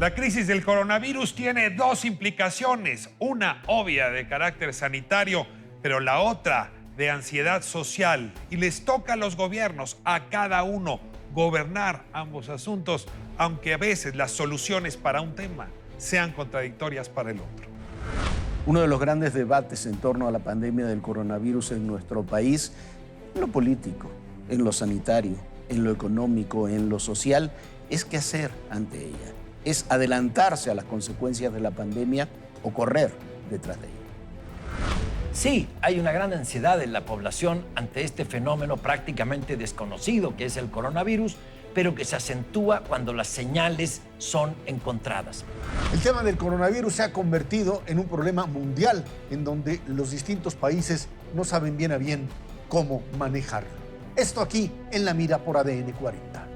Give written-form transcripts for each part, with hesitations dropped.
La crisis del coronavirus tiene dos implicaciones, una obvia de carácter sanitario, pero la otra de ansiedad social. Y les toca a los gobiernos, a cada uno, gobernar ambos asuntos, aunque a veces las soluciones para un tema sean contradictorias para el otro. Uno de los grandes debates en torno a la pandemia del coronavirus en nuestro país, en lo político, en lo sanitario, en lo económico, en lo social, es qué hacer ante ella. Es adelantarse a las consecuencias de la pandemia o correr detrás de ella. Sí, hay una gran ansiedad en la población ante este fenómeno prácticamente desconocido que es el coronavirus, pero que se acentúa cuando las señales son encontradas. El tema del coronavirus se ha convertido en un problema mundial en donde los distintos países no saben bien a bien cómo manejarlo. Esto aquí en La Mira por ADN 40.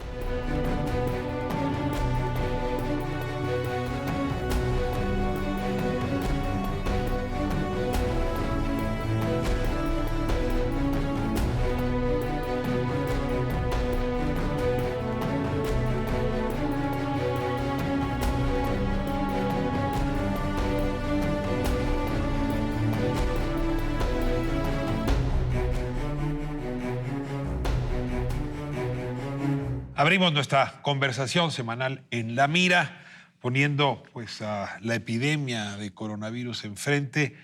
Abrimos nuestra conversación semanal en La Mira, poniendo a la epidemia de coronavirus enfrente.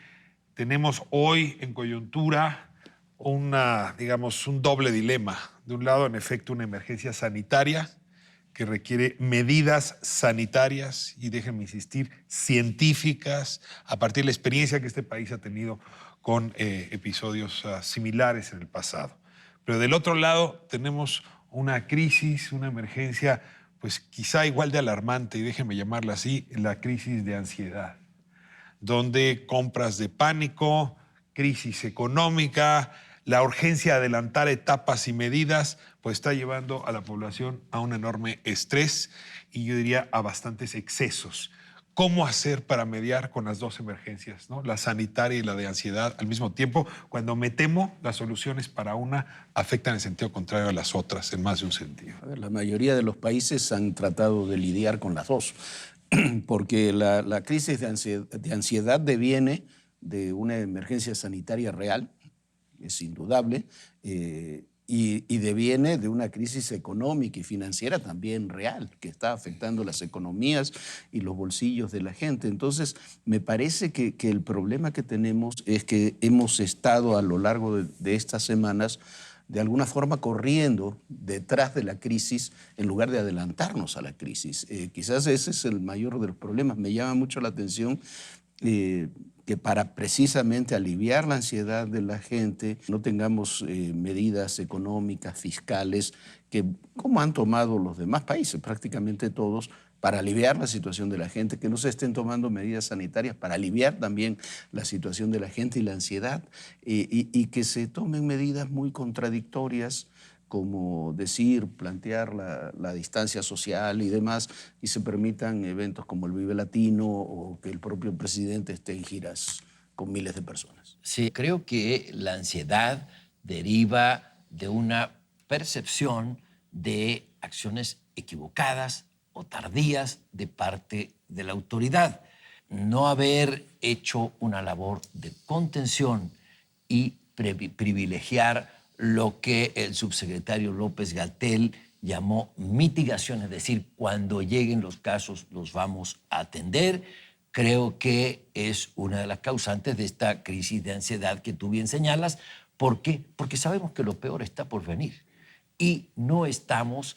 Tenemos hoy en coyuntura un doble dilema. De un lado, en efecto, una emergencia sanitaria que requiere medidas sanitarias y, déjenme insistir, científicas, a partir de la experiencia que este país ha tenido con episodios similares en el pasado. Pero del otro lado tenemos una crisis, una emergencia, pues quizá igual de alarmante, y déjenme llamarla así, la crisis de ansiedad, donde compras de pánico, crisis económica, la urgencia de adelantar etapas y medidas, pues está llevando a la población a un enorme estrés y yo diría a bastantes excesos. ¿Cómo hacer para mediar con las dos emergencias, ¿no? La sanitaria y la de ansiedad al mismo tiempo, cuando me temo las soluciones para una afectan en sentido contrario a las otras, en más de un sentido? A ver, la mayoría de los países han tratado de lidiar con las dos, porque la crisis de ansiedad deviene de una emergencia sanitaria real, es indudable, y deviene de una crisis económica y financiera también real, que está afectando las economías y los bolsillos de la gente. Entonces, me parece que el problema que tenemos es que hemos estado a lo largo de estas semanas de alguna forma corriendo detrás de la crisis en lugar de adelantarnos a la crisis. Quizás ese es el mayor de los problemas. Me llama mucho la atención que para precisamente aliviar la ansiedad de la gente no tengamos medidas económicas, fiscales, que como han tomado los demás países, prácticamente todos, para aliviar la situación de la gente, que no se estén tomando medidas sanitarias para aliviar también la situación de la gente y la ansiedad, y que se tomen medidas muy contradictorias, como plantear la distancia social y demás, y se permitan eventos como el Vive Latino o que el propio presidente esté en giras con miles de personas. Sí, creo que la ansiedad deriva de una percepción de acciones equivocadas o tardías de parte de la autoridad. No haber hecho una labor de contención y privilegiar lo que el subsecretario López-Gatell llamó mitigación, es decir, cuando lleguen los casos los vamos a atender. Creo que es una de las causantes de esta crisis de ansiedad que tú bien señalas. ¿Por qué? Porque sabemos que lo peor está por venir y no estamos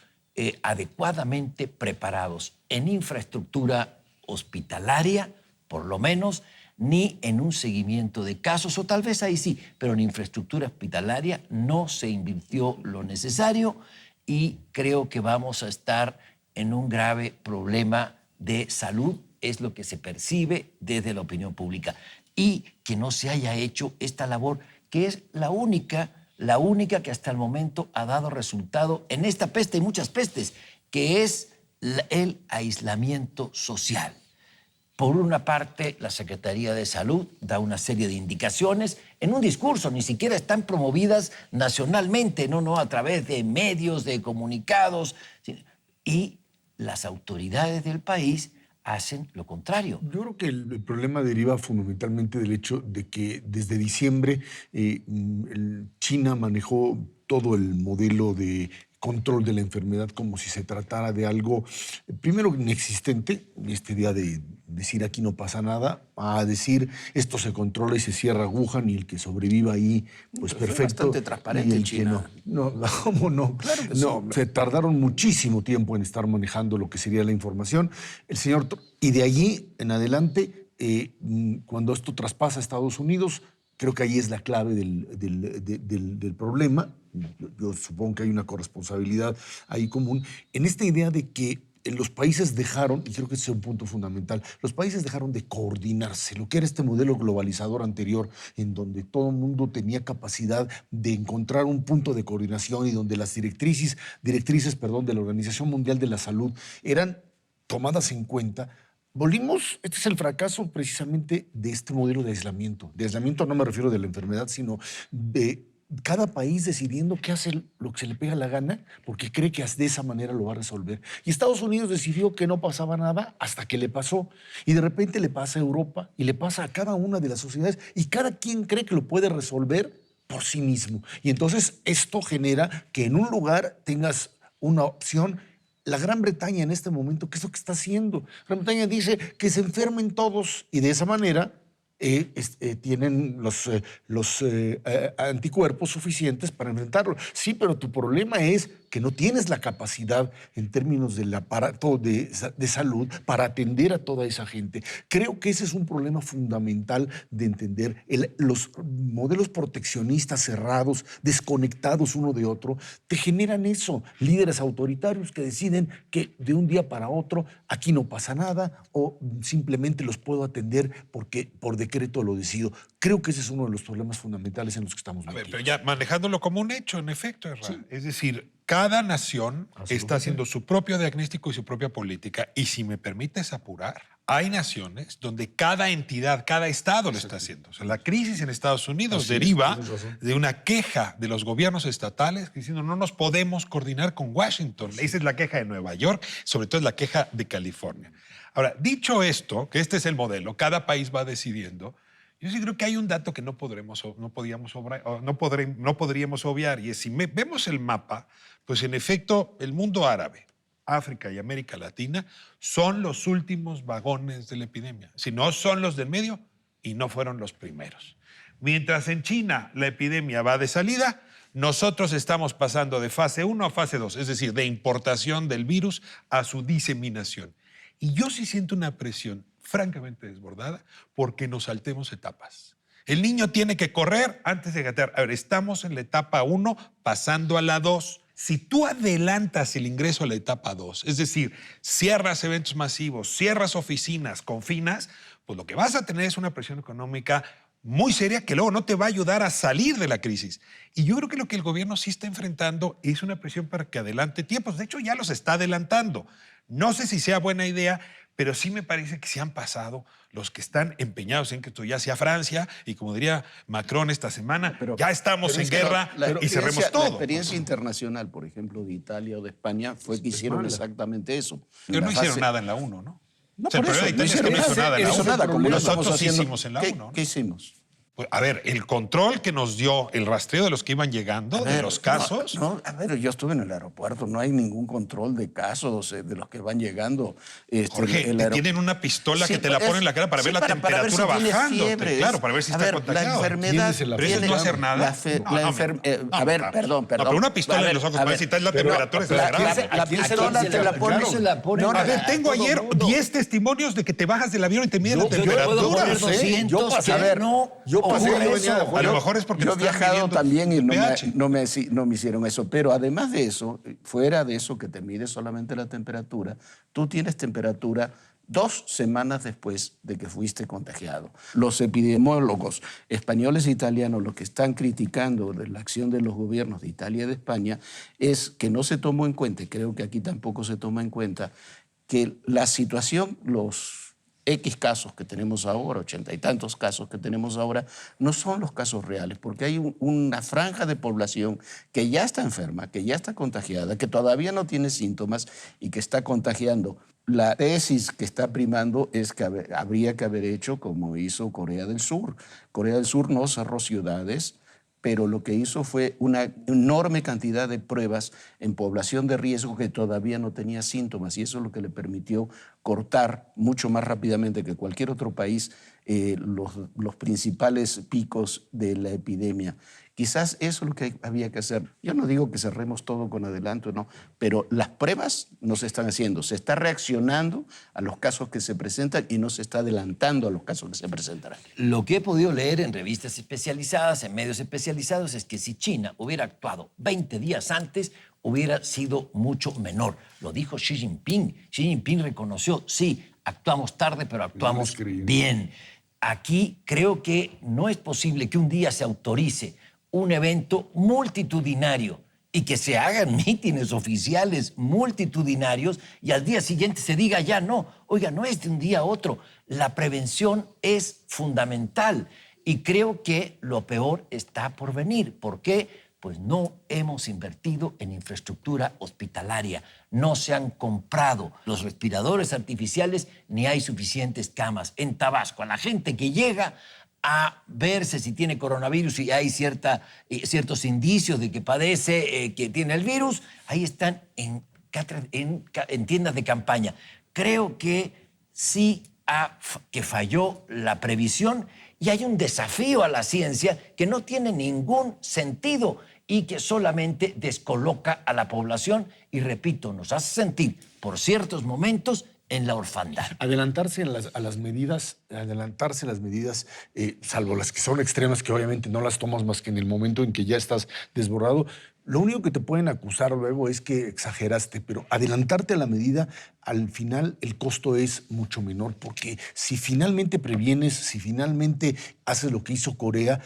adecuadamente preparados en infraestructura hospitalaria, por lo menos, ni en un seguimiento de casos, o tal vez ahí sí, pero en infraestructura hospitalaria no se invirtió lo necesario y creo que vamos a estar en un grave problema de salud, es lo que se percibe desde la opinión pública, y que no se haya hecho esta labor, que es la única que hasta el momento ha dado resultado en esta peste y muchas pestes, que es el aislamiento social. Por una parte, la Secretaría de Salud da una serie de indicaciones en un discurso, ni siquiera están promovidas nacionalmente, no a través de medios, de comunicados. Y las autoridades del país hacen lo contrario. Yo creo que el problema deriva fundamentalmente del hecho de que desde diciembre China manejó todo el modelo de control de la enfermedad como si se tratara de algo, primero, inexistente, este día de decir aquí no pasa nada, a decir esto se controla y se cierra Wuhan y el que sobreviva ahí, pues Pero fue perfecto. bastante transparente y el China. que no. No, ¿cómo no? Claro que no, sí. se tardaron muchísimo tiempo en estar manejando lo que sería la información. Y de allí en adelante, cuando esto traspasa a Estados Unidos, creo que ahí es la clave del problema. Yo supongo que hay una corresponsabilidad ahí común en esta idea de que los países dejaron, y creo que ese es un punto fundamental, los países dejaron de coordinarse, lo que era este modelo globalizador anterior, en donde todo el mundo tenía capacidad de encontrar un punto de coordinación y donde las directrices de la Organización Mundial de la Salud eran tomadas en cuenta. Volvimos, este es el fracaso precisamente de este modelo de aislamiento. De aislamiento no me refiero de la enfermedad, sino de cada país decidiendo qué hace lo que se le pega la gana porque cree que de esa manera lo va a resolver. Y Estados Unidos decidió que no pasaba nada hasta que le pasó. Y de repente le pasa a Europa y le pasa a cada una de las sociedades y cada quien cree que lo puede resolver por sí mismo. Y entonces esto genera que en un lugar tengas una opción. La Gran Bretaña en este momento, ¿qué es lo que está haciendo? Gran Bretaña dice que se enfermen todos y de esa manera tienen los anticuerpos suficientes para enfrentarlo. Sí, pero tu problema es que no tienes la capacidad en términos del aparato de salud para atender a toda esa gente. Creo que ese es un problema fundamental de entender. Los modelos proteccionistas cerrados, desconectados uno de otro, te generan eso. Líderes autoritarios que deciden que de un día para otro aquí no pasa nada o simplemente los puedo atender porque por decreto lo decido. Creo que ese es uno de los problemas fundamentales en los que estamos A ver, metidos. pero ya manejándolo como un hecho, en efecto, Erra. Es decir, cada nación está haciendo su propio diagnóstico y su propia política. Y si me permites apurar, hay naciones donde cada entidad, cada estado lo está haciendo. O sea, la crisis en Estados Unidos deriva de una queja de los gobiernos estatales diciendo no nos podemos coordinar con Washington. Esa es la queja de Nueva York, sobre todo es la queja de California. Ahora, dicho esto, que este es el modelo, cada país va decidiendo. Yo sí creo que hay un dato que no podríamos obviar, y es si vemos el mapa, pues en efecto el mundo árabe, África y América Latina son los últimos vagones de la epidemia. Si no son los del medio y no fueron los primeros. Mientras en China la epidemia va de salida, nosotros estamos pasando de fase 1 a fase 2, es decir, de importación del virus a su diseminación. Y yo sí siento una presión francamente desbordada porque nos saltemos etapas. El niño tiene que correr antes de gatear. A ver, estamos en la etapa 1 pasando a la 2. Si tú adelantas el ingreso a la etapa 2, es decir, cierras eventos masivos, cierras oficinas, confinas, pues lo que vas a tener es una presión económica muy seria que luego no te va a ayudar a salir de la crisis. Y yo creo que lo que el gobierno sí está enfrentando es una presión para que adelante tiempos. De hecho, ya los está adelantando. No sé si sea buena idea, pero sí me parece que se han pasado los que están empeñados en que esto ya sea Francia, y como diría Macron esta semana, ya estamos en guerra y cerremos todo. La experiencia internacional, por ejemplo, de Italia o de España, fue que hicieron exactamente eso. Pero no hicieron nada en la 1, ¿no? No, O sea, por el eso, problema de Italia es que no hizo nada en la 1. como lo estamos Nosotros sí haciendo. hicimos en la 1, ¿no? ¿Qué hicimos? Pues, a ver, el control que nos dio el rastreo de los que iban llegando, de los casos. No, a ver, yo estuve en el aeropuerto, no hay ningún control de casos de los que van llegando. Jorge, te tienen una pistola que te la ponen en la cara para ver la temperatura bajando. Claro, para ver si está contagiado. La enfermedad. Pero eso es no hacer nada. A ver, perdón. Pero una pistola en los ojos para ver si está la temperatura es grave. La pistola te la pones. No, A ver, tengo ayer 10 testimonios de que te bajas del avión y te miden la temperatura. Yo pasé, a ver, yo pasé, a lo mejor es porque yo he te están viajado midiendo también y pH. no me hicieron eso. Pero además de eso, fuera de eso que te mide solamente la temperatura, tú tienes temperatura 2 semanas después de que fuiste contagiado. Los epidemiólogos españoles e italianos, lo que están criticando de la acción de los gobiernos de Italia y de España es que no se tomó en cuenta, y creo que aquí tampoco se toma en cuenta, que la situación, los X casos que tenemos ahora, 80 y tantos casos que tenemos ahora, no son los casos reales, porque hay una franja de población que ya está enferma, que ya está contagiada, que todavía no tiene síntomas y que está contagiando. La tesis que está primando es que habría que haber hecho como hizo Corea del Sur. Corea del Sur no cerró ciudades, pero lo que hizo fue una enorme cantidad de pruebas en población de riesgo que todavía no tenía síntomas, y eso es lo que le permitió cortar mucho más rápidamente que cualquier otro país los principales picos de la epidemia. Quizás eso es lo que había que hacer. Yo no digo que cerremos todo con adelanto, no, pero las pruebas no se están haciendo. Se está reaccionando a los casos que se presentan y no se está adelantando a los casos que se presentarán. Lo que he podido leer en revistas especializadas, en medios especializados, es que si China hubiera actuado 20 días antes, hubiera sido mucho menor. Lo dijo Xi Jinping. Xi Jinping reconoció, sí, actuamos tarde, pero actuamos bien. Aquí creo que no es posible que un día se autorice un evento multitudinario y que se hagan mítines oficiales multitudinarios y al día siguiente se diga ya no. Oiga, no es de un día a otro. La prevención es fundamental y creo que lo peor está por venir. ¿Por qué? Pues no hemos invertido en infraestructura hospitalaria, no se han comprado los respiradores artificiales ni hay suficientes camas. En Tabasco, a la gente que llega a verse si tiene coronavirus y hay ciertos indicios de que padece, que tiene el virus, ahí están en tiendas de campaña. Creo que sí que falló la previsión y hay un desafío a la ciencia que no tiene ningún sentido y que solamente descoloca a la población y, repito, nos hace sentir por ciertos momentos en la orfandad. Adelantarse a las medidas, salvo las que son extremas, que obviamente no las tomas más que en el momento en que ya estás desbordado. Lo único que te pueden acusar luego es que exageraste, pero adelantarte a la medida, al final el costo es mucho menor, porque si finalmente previenes, si finalmente haces lo que hizo Corea,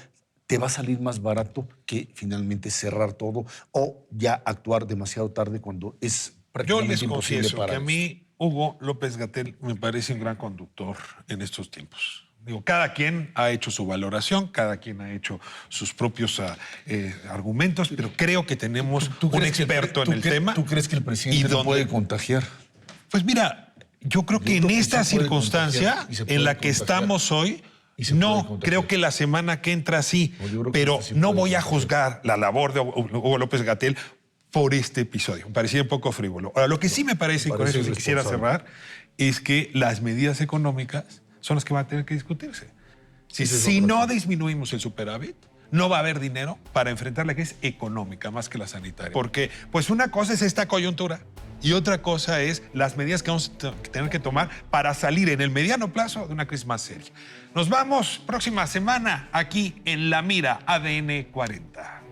te va a salir más barato que finalmente cerrar todo o ya actuar demasiado tarde cuando es Yo prácticamente les imposible confieso para que a mí Hugo López-Gatell me parece un gran conductor en estos tiempos. Digo, cada quien ha hecho su valoración, cada quien ha hecho sus propios argumentos, pero creo que tenemos un experto en el tema. ¿Tú crees que el presidente lo puede contagiar? Pues mira, yo creo que creo en que esta se puede circunstancia contagiar y se puede en la que contagiar. estamos hoy, Y se puede no, contagiar. creo que la semana que entra sí, No, yo creo que pero sí no puede voy a contagiar. juzgar la labor de Hugo López-Gatell por este episodio. Me parecía un poco frívolo. Ahora, lo que sí me parece, y con parece eso sí quisiera irresponsable. cerrar, es que las medidas económicas son las que van a tener que discutirse. Esa es Si otra no cosa. disminuimos el superávit, no va a haber dinero para enfrentar la crisis económica más que la sanitaria. Porque, pues, una cosa es esta coyuntura y otra cosa es las medidas que vamos a tener que tomar para salir en el mediano plazo de una crisis más seria. Nos vamos próxima semana aquí en La Mira ADN 40.